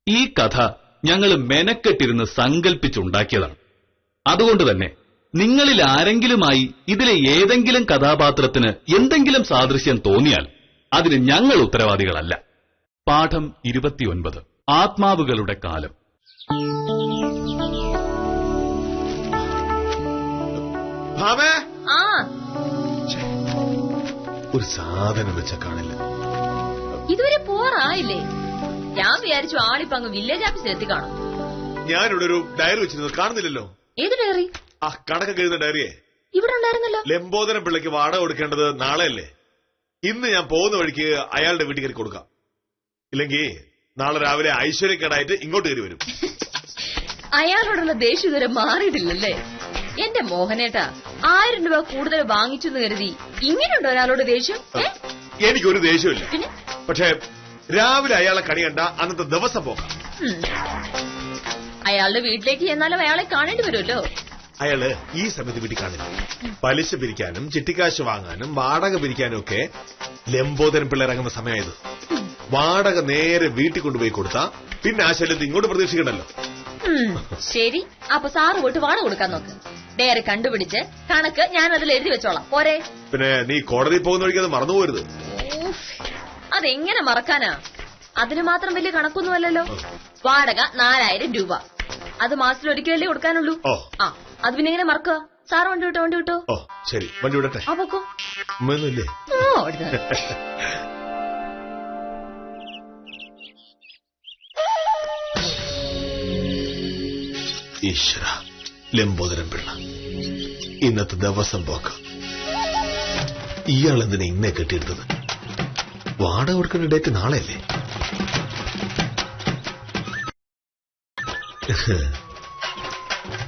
ഈ കഥ ഞങ്ങൾ മെനക്കെട്ടിരുന്ന് സങ്കല്പിച്ചുണ്ടാക്കിയതാണ്. അതുകൊണ്ട് തന്നെ നിങ്ങളിൽ ആരെങ്കിലുമായി ഇതിലെ ഏതെങ്കിലും കഥാപാത്രത്തിന് എന്തെങ്കിലും സാദൃശ്യം തോന്നിയാൽ അതിന് ഞങ്ങൾ ഉത്തരവാദികളല്ല. പാഠം 29 ആത്മാവുകളുടെ കാലം. ഒരു സാധനം വെച്ച കാണില്ല. ഇതുവരെ പോറായില്ലേ? ഞാൻ വിചാരിച്ചു ആളിപ്പോ അങ്ങ് വില്ലേജ് ഓഫീസിൽ എത്തി കാണും. ഞാനിവിടെ ഒരു ഡയറി വെച്ചിരുന്നത് കാണുന്നില്ലല്ലോ. ഏത് ഡയറി? ആ കണക്കൊക്കെ എഴുതുന്ന ഡയറിയെ ഇവിടെ ഉണ്ടായിരുന്നല്ലോ. ലംബോദരം പിള്ളയ്ക്ക് വാടക കൊടുക്കേണ്ടത് നാളെയല്ലേ? ഇന്ന് ഞാൻ പോകുന്ന വഴിക്ക് അയാളുടെ വീട്ടിൽ കയറി കൊടുക്കാം. ഇല്ലെങ്കിൽ നാളെ രാവിലെ ഐശ്വര്യക്കേടായിട്ട് ഇങ്ങോട്ട് കയറി വരും. അയാളോടുള്ള ദേഷ്യം ഇതുവരെ മാറിയിട്ടില്ലല്ലേ? എന്റെ മോഹനേട്ടാ, 1000 രൂപ കൂടുതൽ വാങ്ങിച്ചെന്ന് കരുതി ഇങ്ങനെയുണ്ടോ ഒരാളോട് ദേഷ്യം? എനിക്കൊരു ദേഷ്യമില്ല. പക്ഷെ രാവിലെ അയാളെ കണി കണ്ട അന്നത്തെ ദിവസം പോകാം. അയാളുടെ വീട്ടിലേക്ക് ചെന്നാലും അയാളെ കാണേണ്ടി വരുമല്ലോ. അയാള് ഈ സമയത്ത് വീട്ടിൽ കാണില്ല. പലിശ പിരിക്കാനും ചിട്ടിക്കാശ് വാങ്ങാനും വാടക പിരിക്കാനും ഒക്കെ ലംബോദരം പിള്ള ഇറങ്ങുന്ന സമയമായത്. വാടക നേരെ വീട്ടിൽ കൊണ്ടുപോയി കൊടുത്താ പിന്നെ ആ ശല്യത്തിൽ ഇങ്ങോട്ട് പ്രതീക്ഷിക്കണ്ടല്ലോ. ശരി, അപ്പൊ സാറ് പോയിട്ട് വാടക കൊടുക്കാൻ നോക്ക്. ഡയറി കണ്ടുപിടിച്ച് കണക്ക് ഞാൻ അതിൽ എഴുതി വെച്ചോളാം. പോരെ? പിന്നെ നീ കോടതി പോകുന്ന വഴിക്ക് അത് മറന്നുപോരുത്. അതെങ്ങനെ മറക്കാനാ? അതിന് മാത്രം വലിയ കണക്കൊന്നുമല്ലല്ലോ. വാടക 4000 രൂപ. അത് മാസത്തിൽ ഒരിക്കലല്ലേ കൊടുക്കാനുള്ളൂ. അത് പിന്നെ എങ്ങനെ മറക്കുക? സാറ് വണ്ടി വിട്ടോ, വണ്ടി വിട്ടോ. ഓ ശരി, വണ്ടി വിടട്ടെ. അപ്പൊക്കോ ഒന്നുമില്ലേ? ഈശ്വര, ലംബോദരം പിള്ള ഇന്നത്തെ ദിവസം പോക്ക. ഇയാൾ എന്തിനാ ഇന്നെ കെട്ടിയെടുത്തത്? വാടക കൊടുക്കേണ്ട ഡേറ്റ് നാളെയല്ലേ?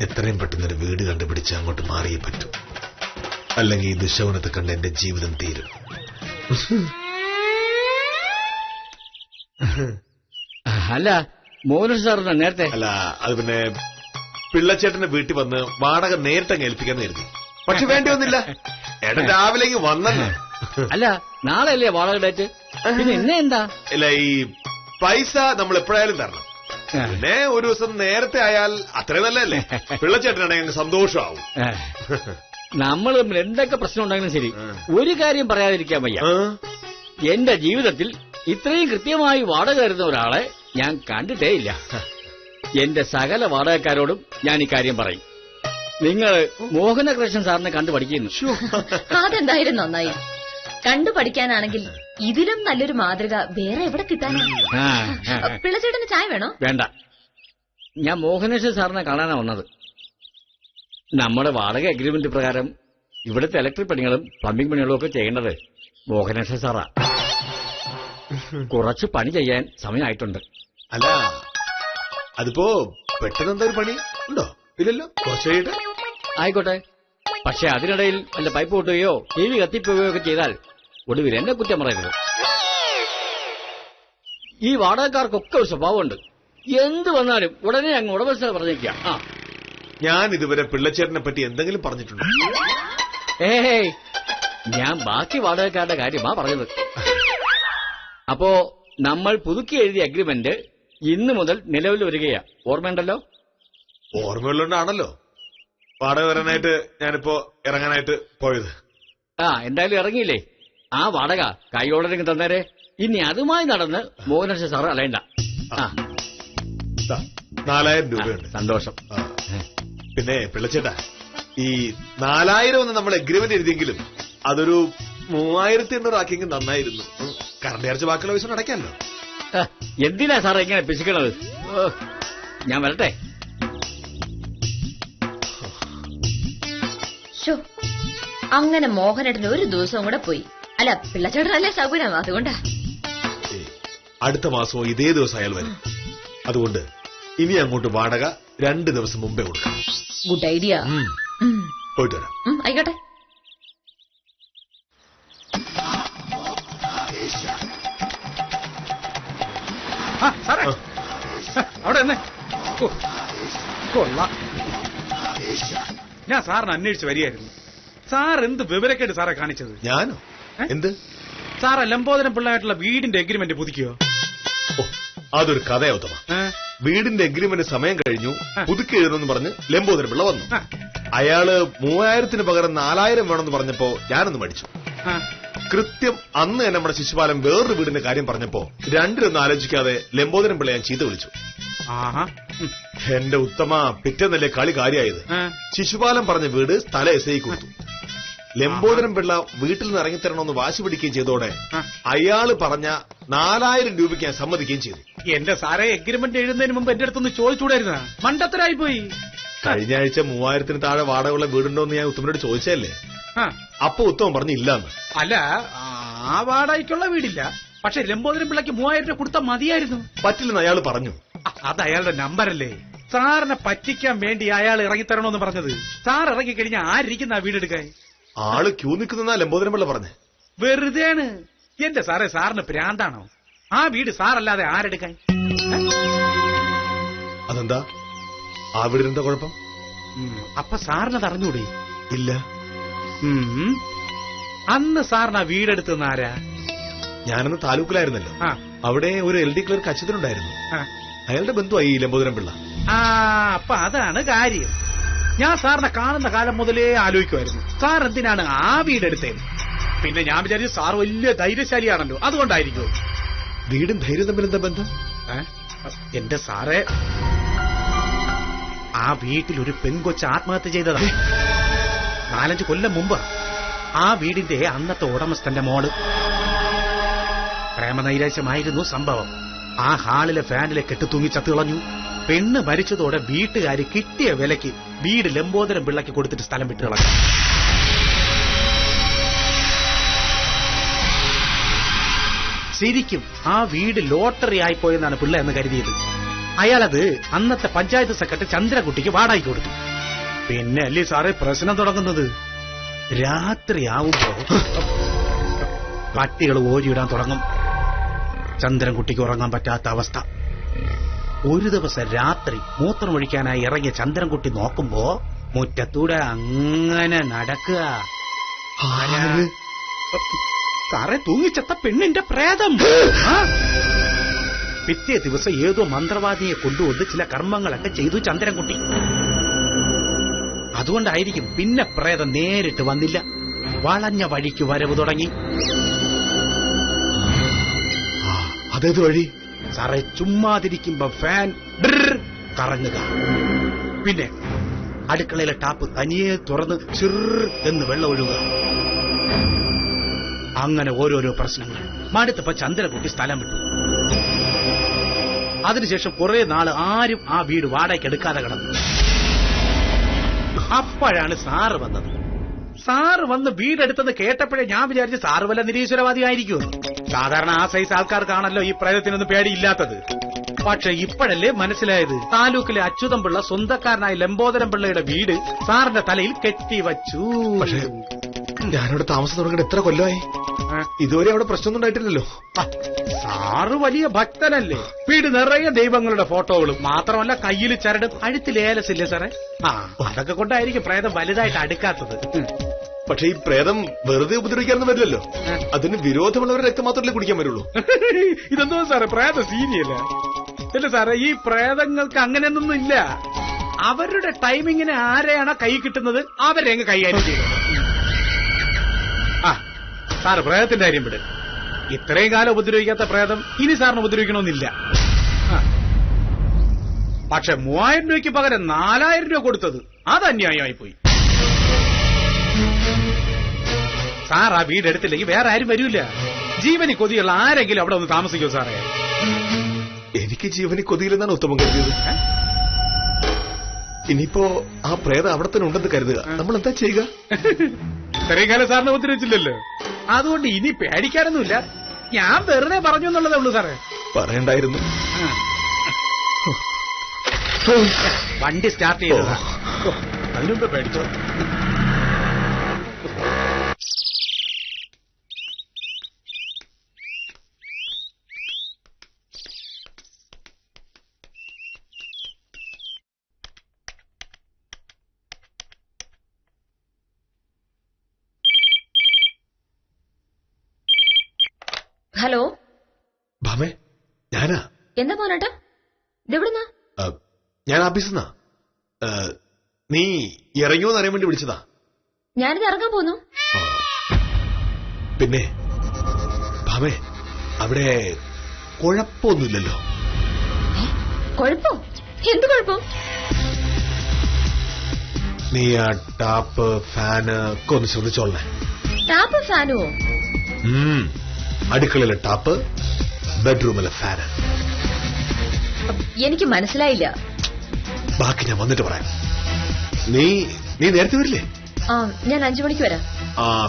എത്രയും പെട്ടെന്നൊരു വീട് കണ്ടുപിടിച്ച് അങ്ങോട്ട് മാറിയേ പറ്റൂ. അല്ലെങ്കിൽ ഈ ദുശവനത്തെ കണ്ട് എന്റെ ജീവിതം തീരും. അല്ല, മോഹൻ സാറിന് നേരത്തെ അല്ല, അത് പിന്നെ പിള്ളച്ചേട്ടന്റെ വീട്ടിൽ വന്ന് വാടക നേരിട്ട് അങ്ങ് ഏൽപ്പിക്കാന്ന് കരുതി. പക്ഷെ വേണ്ടി വന്നില്ല. ഏട്ടൻ രാവിലേക്ക് വന്നല്ലോ. അല്ല, നാളെ അല്ലേ വാടക ഡേറ്റ്? പിന്നെ എന്നെ എന്താ? ഇല്ല, ഈ പൈസ നമ്മൾ എപ്പോഴായാലും തരണം. പിന്നെ ഒരു ദിവസം നേരത്തെ ആയാൽ അത്രയും നല്ലതല്ലേ? പിള്ളച്ചേട്ടനാണെങ്കിൽ സന്തോഷമാവും. നമ്മൾ തമ്മിൽ എന്തൊക്കെ പ്രശ്നം ഉണ്ടെങ്കിലും ശരി, ഒരു കാര്യം പറയാതിരിക്കാൻ വയ്യ. എന്റെ ജീവിതത്തിൽ ഇത്രയും കൃത്യമായി വാടക തരുന്ന ഒരാളെ ഞാൻ കണ്ടിട്ടേ ഇല്ല. എന്റെ സകല വാടകക്കാരോടും ഞാൻ ഈ കാര്യം പറയും. നിങ്ങൾ മോഹനകൃഷ്ണൻ സാറിനെ കണ്ടു പഠിക്കുന്നു. അതെന്തായാലും നന്നായി. കണ്ടു പഠിക്കാനാണെങ്കിൽ ഇതിലും നല്ലൊരു മാതൃക വേറെ എവിടെ കിട്ടാനാ? പിള്ളച്ചേട്ടന് ചായ വേണോ? വേണ്ട, ഞാൻ മോഹനേശ്വർ സാറിനെ കാണാനാ വന്നത്. നമ്മുടെ വാടക അഗ്രിമെന്റ് പ്രകാരം ഇവിടുത്തെ ഇലക്ട്രിക് പണികളും പ്ലംബിംഗ് പണികളും ഒക്കെ ചെയ്യേണ്ടത് മോഹനേശ്വർ സാറാ. കുറച്ച് പണി ചെയ്യാൻ സമയമായിട്ടുണ്ട്. അല്ല, അതിപ്പോ പെട്ടെന്ന് എന്താ ഒരു പണി ഉണ്ടോ? ഇല്ലല്ലോ, കുറച്ച് ആയിക്കോട്ടെ. പക്ഷെ അതിനിടയിൽ വല്ല പൈപ്പ് പൊട്ടുകയോ ടി വി കത്തിപ്പോവുകയോ ഒക്കെ ചെയ്താൽ ഒടുവിൽ എന്നെ കുറ്റം പറയരുത്. ഈ വാടകക്കാർക്കൊക്കെ ഒരു സ്വഭാവമുണ്ട്. എന്ത് വന്നാലും ഉടനെ അങ്ങ് ഉടമസ്ഥ പറഞ്ഞേക്കാം. ഞാൻ ഇതുവരെ പിള്ളച്ചേട്ടനെ പറ്റി എന്തെങ്കിലും പറഞ്ഞിട്ടുണ്ടോ? ഏയ്, ഞാൻ ബാക്കി വാടകക്കാരുടെ കാര്യമാ പറഞ്ഞത്. അപ്പോ നമ്മൾ പുതുക്കി എഴുതിയ അഗ്രിമെന്റ് ഇന്ന് മുതൽ നിലവിൽ വരികയാ. ഓർമ്മയുണ്ടല്ലോ? ഓർമ്മയുള്ളതുകൊണ്ടാണല്ലോ വാടക വരാനായിട്ട് ഞാനിപ്പോ ഇറങ്ങാനായിട്ട് പോയത്. എന്തായാലും ഇറങ്ങിയില്ലേ? ആ വാടക കൈയോടനെങ്കിൽ തന്നേരെ. ഇനി അതുമായി നടന്ന് മോഹനേശ്വർ സാറ് അലയണ്ട. 4000 രൂപയുണ്ട്. സന്തോഷം. പിന്നെ പിള്ളച്ചേട്ടാ, ഈ 4000 ഒന്ന് നമ്മൾ എഗ്രിമെന്റ് എഴുതിയെങ്കിലും അതൊരു 3800 ആക്കിയെങ്കിൽ നന്നായിരുന്നു. കറണ്ട് ചാർജ് ബാക്കിയുള്ള പൈസ അടയ്ക്കാമല്ലോ. എന്തിനാ സാറേ ഇങ്ങനെ പിശിക്കണത്? ഞാൻ വരട്ടെ. അങ്ങനെ മോഹനേട്ടന് ഒരു ദിവസവും കൂടെ പോയി. അല്ല, പിള്ളച്ചേട്ടനല്ലേ സൗകര്യം, അതുകൊണ്ടാ. അടുത്ത മാസവും ഇതേ ദിവസം അയാൾ വരും. അതുകൊണ്ട് ഇനി അങ്ങോട്ട് വാടക 2 ദിവസം മുമ്പേ കൊടുക്കാം. Good idea. പോയിട്ട് വരാം. ആയിക്കോട്ടെ. അവിടെ തന്നെ കൊള്ളാം. ഞാൻ സാറിന് അന്വേഷിച്ച് വരികയായിരുന്നു. സാർ എന്ത് വിവരക്കേട് സാറെ കാണിച്ചത്? ഞാനോ? എന്ത്? സാറേ ലംബോദരം പിള്ളയായിട്ടുള്ള വീടിന്റെ എഗ്രിമെന്റ് പുതുക്കിയോ? അതൊരു കഥയാ ഉത്തമ. വീടിന്റെ എഗ്രിമെന്റ് സമയം കഴിഞ്ഞു, പുതുക്കി എഴുതണമെന്ന് പറഞ്ഞ് ലംബോദരൻ പിള്ള വന്നു. അയാള് 3000 പകരം 4000 വേണമെന്ന് പറഞ്ഞപ്പോ ഞാനൊന്ന് മടിച്ചു. കൃത്യം അന്ന് തന്നെ നമ്മുടെ ശിശുപാലം വേറൊരു വീടിന്റെ കാര്യം പറഞ്ഞപ്പോ രണ്ടിലൊന്നും ആലോചിക്കാതെ ലംബോദരൻ പിള്ള ഞാൻ ചീത്ത വിളിച്ചു. എന്റെ ഉത്തമ, പിറ്റേന്നല്ലേ കളി കാര്യമായത്. ശിശുപാലം പറഞ്ഞ വീട് സ്ഥല എസ് ഐ കൊടുത്തു. ലംബോദരൻ പിള്ള വീട്ടിൽ നിന്ന് ഇറങ്ങിത്തരണമെന്ന് വാശി പിടിക്കുകയും ചെയ്തോടെ അയാള് പറഞ്ഞ 4000 രൂപയ്ക്ക് ഞാൻ സമ്മതിക്കുകയും ചെയ്തു. എന്റെ സാറേ, എഗ്രിമെന്റ് എഴുതുന്നതിന് മുമ്പ് എന്റെ അടുത്തൊന്ന് ചോദിച്ചുകൂടായിരുന്ന? മണ്ടത്തരായി പോയി. കഴിഞ്ഞ ആഴ്ച 3000 താഴെ വാടകയുള്ള വീടുണ്ടോന്ന് ഞാൻ ഉത്തമനോട് ചോദിച്ചല്ലേ. അപ്പൊ ഉത്തമൻ പറഞ്ഞു ഇല്ലാന്ന്. അല്ല, ആ വാടകയ്ക്കുള്ള വീടില്ല. പക്ഷെ ലംബോദരൻ പിള്ളക്ക് 3000 രൂപ കൊടുത്താൽ മതിയായിരുന്നു. പറ്റില്ലെന്ന് അയാൾ പറഞ്ഞു. അത് അയാളുടെ നമ്പറല്ലേ? സാറിനെ പറ്റിക്കാൻ വേണ്ടി അയാൾ ഇറങ്ങിത്തരണോന്ന് പറഞ്ഞത്. സാർ ഇറങ്ങിക്കഴിഞ്ഞാൽ ആരിയ്ക്കുന്ന ആ വീടെടുക്കാൻ? ആള് ക്യൂ നിൽക്കുന്ന ലംബോദരൻ പിള്ള പറഞ്ഞേ. വെറുതെയാണ്. എന്റെ സാറേ, സാറിന് ഭ്രാന്താണോ? ആ വീട് സാറല്ലാതെ ആരെടുക്കാൻ? അതെന്താ? ആ വീടിനെന്താ കുഴപ്പം? അപ്പൊ സാറിനത് അറിഞ്ഞൂടെ? ഇല്ല. അന്ന് സാറിന് ആ വീടെടുത്തുന്ന ആരാ? ഞാനന്ന് താലൂക്കിലായിരുന്നല്ലോ. അവിടെ ഒരു LD ക്ലർക്ക് അച്ഛനുണ്ടായിരുന്നു. അയാളുടെ ബന്ധുവായി ലംബോദരൻ പിള്ള. അപ്പൊ അതാണ് കാര്യം. ഞാൻ സാറിനെ കാണുന്ന കാലം മുതലേ ആലോചിക്കുമായിരുന്നു, സാർ എന്തിനാണ് ആ വീടെടുത്തേന്ന്. പിന്നെ ഞാൻ വിചാരിച്ചു സാർ വലിയ ധൈര്യശാലിയാണല്ലോ, അതുകൊണ്ടായിരിക്കും. വീടും ധൈര്യം തമ്മിൽ എന്താ ബന്ധം? എന്റെ സാറേ, ആ വീട്ടിലൊരു പെൺകൊച്ച് ആത്മഹത്യ ചെയ്തതാണ് 4-5 കൊല്ലം മുമ്പ്. ആ വീടിന്റെ അന്നത്തെ ഉടമസ്ഥന്റെ മോള്. പ്രേമനൈരാശ്യമായിരുന്നു സംഭവം. ആ ഹാളിലെ ഫാനിലെ കെട്ട് തൂങ്ങി ചത്തുകളഞ്ഞു. പെണ്ണ് മരിച്ചതോടെ വീട്ടുകാര് കിട്ടിയ വിലയ്ക്ക് വീട് ലംബോദരൻ പിള്ളയ്ക്ക് കൊടുത്തിട്ട് സ്ഥലം വിട്ടു കളഞ്ഞു. ശരിക്കും ആ വീട് ലോട്ടറി ആയിപ്പോയെന്നാണ് പിള്ള എന്ന് കരുതിയത്. അയാളത് അന്നത്തെ പഞ്ചായത്ത് സെക്രട്ടറി ചന്ദ്രകുട്ടിക്ക് വാടകയ്ക്ക് കൊടുത്തു. പിന്നെ അല്ലേ സാറേ പ്രശ്നം തുടങ്ങുന്നത്? രാത്രിയാവുമ്പോ പട്ടികൾ ഓരിയിടാൻ തുടങ്ങും. ചന്ദ്രൻകുട്ടിക്ക് ഉറങ്ങാൻ പറ്റാത്ത അവസ്ഥ. ഒരു ദിവസം രാത്രി മൂത്രമൊഴിക്കാനായി ഇറങ്ങിയ ചന്ദ്രൻകുട്ടി നോക്കുമ്പോ മുറ്റത്തൂടെ അങ്ങനെ നടക്കുക. സാറേ, തൂങ്ങിച്ചത്ത പെണ്ണിന്റെ പ്രേതം. പിറ്റേ ദിവസം ഏതോ മന്ത്രവാദിയെ കൊണ്ടുവന്ന് ചില കർമ്മങ്ങളൊക്കെ ചെയ്തു ചന്ദ്രൻകുട്ടി. അതുകൊണ്ടായിരിക്കും പിന്നെ പ്രേതം നേരിട്ട് വന്നില്ല, വളഞ്ഞ വഴിക്ക് വരവ് തുടങ്ങി. അതേത് വഴി? സാറേ, ചുമ്മാതിരിക്കുമ്പോ ഫാൻ കറങ്ങുക. പിന്നെ അടുക്കളയിലെ ടാപ്പ് തനിയെ തുറന്ന് ചിർ എന്ന് വെള്ളം ഒഴുകുക. അങ്ങനെ ഓരോരോ പ്രശ്നങ്ങൾ. മടുത്തപ്പോ ചന്ദ്രകുട്ടി സ്ഥലം വിട്ടു. അതിനുശേഷം കുറെ നാള് ആരും ആ വീട് വാടകയ്ക്ക് എടുക്കാതെ കിടന്നു. അപ്പോഴാണ് സാറ് വന്നത്. സാറ് വന്ന് വീടെടുത്തെന്ന് കേട്ടപ്പോഴേ ഞാൻ വിചാരിച്ചു സാറ് വല്ല നിരീശ്വരവാദിയായിരിക്കും. സാധാരണ ആ സൈസ് ആൾക്കാർക്കാണല്ലോ ഈ പ്രേതത്തിനൊന്നും പേടിയില്ലാത്തത്. പക്ഷെ ഇപ്പോഴല്ലേ മനസ്സിലായത്, താലൂക്കിലെ അച്യുതം പിള്ള സ്വന്തക്കാരനായ ലംബോദരൻ പിള്ളയുടെ വീട് സാറിന്റെ തലയിൽ കെട്ടിവച്ചു. പക്ഷേ ഞാനവിടെ താമസം തുടങ്ങിയിട്ട് എത്ര കൊല്ലമായി? ഇതുവരെ അവിടെ പ്രശ്നമൊന്നും ഉണ്ടായിട്ടില്ലല്ലോ. സാറ് വലിയ ഭക്തനല്ലേ? വീട് നിറയെ ദൈവങ്ങളുടെ ഫോട്ടോകളും, മാത്രമല്ല കയ്യിൽ ചരടും അഴുത്തിൽ ഏലസില്ലേ സാറേ? അതൊക്കെ കൊണ്ടായിരിക്കും പ്രേതം വലുതായിട്ട് അടുക്കാത്തത്. പക്ഷെ ഈ പ്രേതം വെറുതെ ഉപദ്രവിക്കാനൊന്നും വരില്ലല്ലോ. അതിന് വിരോധമുള്ളവരുടെ രക്തം മാത്രമല്ലേ കുടിക്കാൻ വരുള്ളൂ. ഇതെന്തോ സാറേ പ്രേത സീരിയല്ല? ഇല്ല സാറേ, ഈ പ്രേതങ്ങൾക്ക് അങ്ങനെയൊന്നും ഇല്ല. അവരുടെ ടൈമിങ്ങിന് ആരെയാണോ കൈ കിട്ടുന്നത് അവരെ അങ്ങ് കൈകാര്യം ചെയ്യുന്നത്. സാറ് പ്രേതത്തിന്റെ കാര്യം വിട്. ഇത്രയും കാലം ഉപദ്രവിക്കാത്ത പ്രേതം ഇനി സാറിന് ഉപദ്രവിക്കണമെന്നില്ല. പക്ഷെ 3000 രൂപയ്ക്ക് പകരം 4000 രൂപ കൊടുത്തത് അത് അന്യായമായി പോയി. സാർ ആ വീടെടുത്തില്ലെങ്കിൽ വേറെ ആരും വരൂല. ജീവനി കൊതിയുള്ള ആരെങ്കിലും അവിടെ ഒന്ന് താമസിക്കോ സാറേ? എനിക്ക് ജീവനി കൊതിയില്ലെന്നാണ് ഉത്തമം കരുതിയത്. ഇനിയിപ്പോ ആ പ്രേതം അവിടെ തന്നെ ഉണ്ടെന്ന് കരുതുക, നമ്മൾ എന്താ ചെയ്യുക? ഇത്രയും കാലം സാറിനെ ഉപദ്രവിച്ചില്ലല്ലോ, അതുകൊണ്ട് ഇനി പേടിക്കാനൊന്നുമില്ല. ഞാൻ വെറുതെ പറഞ്ഞു എന്നുള്ളതേ ഉള്ളൂ സാറേ. പറയണ്ടായിരുന്നു. വണ്ടി സ്റ്റാർട്ട് ചെയ്തതാ, അതിനുമ്പ് പേടിച്ചോ. ഹലോ ഭാമേ, ഞാനാ. എന്താ മോനേട്ടാ? ഇതെവിടുന്നാ? ഞാൻ ഓഫീസിന്നാ. നീ ഇറങ്ങിയോന്ന് അറിയാൻ വേണ്ടി വിളിച്ചതാ. ഞാനിത് ഇറങ്ങാൻ പോന്നു. പിന്നെ ഭാമേ, അവിടെ കുഴപ്പമൊന്നുമില്ലല്ലോ? കുഴപ്പം? എന്ത് കുഴപ്പം? നീ ആ ടാപ്പ് ഫാന് ഒക്കെ ഒന്ന് ശ്രദ്ധിച്ചോളേ. ടാപ്പ് ഫാനോ? അടുക്കളയിലെ ടാപ്പ്, ബെഡ്റൂമിലെ ഫാന്. എനിക്ക് മനസ്സിലായില്ല. ബാക്കി ഞാൻ വന്നിട്ട് പറയാം. നീ നേരത്തെ വരില്ലേ? ഞാൻ 5 മണിക്ക് വരാം.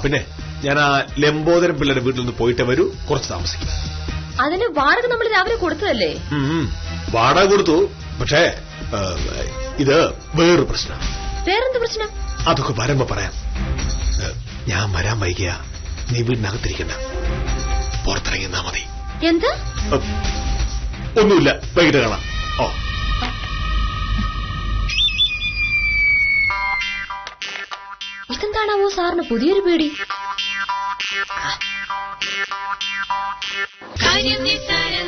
പിന്നെ ഞാൻ ആ ലംബോദരൻ പിള്ളേരുടെ വീട്ടിൽ നിന്ന് പോയിട്ടേ വരൂ. കുറച്ച് താമസിക്കും. അതിന് വാടക നമ്മൾ രാവിലെ കൊടുത്തതല്ലേ? വാടക കൊടുത്തു. പക്ഷേ ഇത് വേറൊരു പ്രശ്നം. വേറെന്ത് പ്രശ്നം? അതൊക്കെ വരുമ്പോ പറയാം. ഞാൻ വരാൻ വൈകിയ നീ വീടിനകത്തിരിക്കണ്ട, പുറത്തിറങ്ങിന്നാ മതി. എന്താ? ഒന്നുമില്ല, വൈകിട്ട് കാണാം. ഇതെന്താണാവോ സാറിന് പുതിയൊരു പേടി? കാര്യം നിസ്സാരം.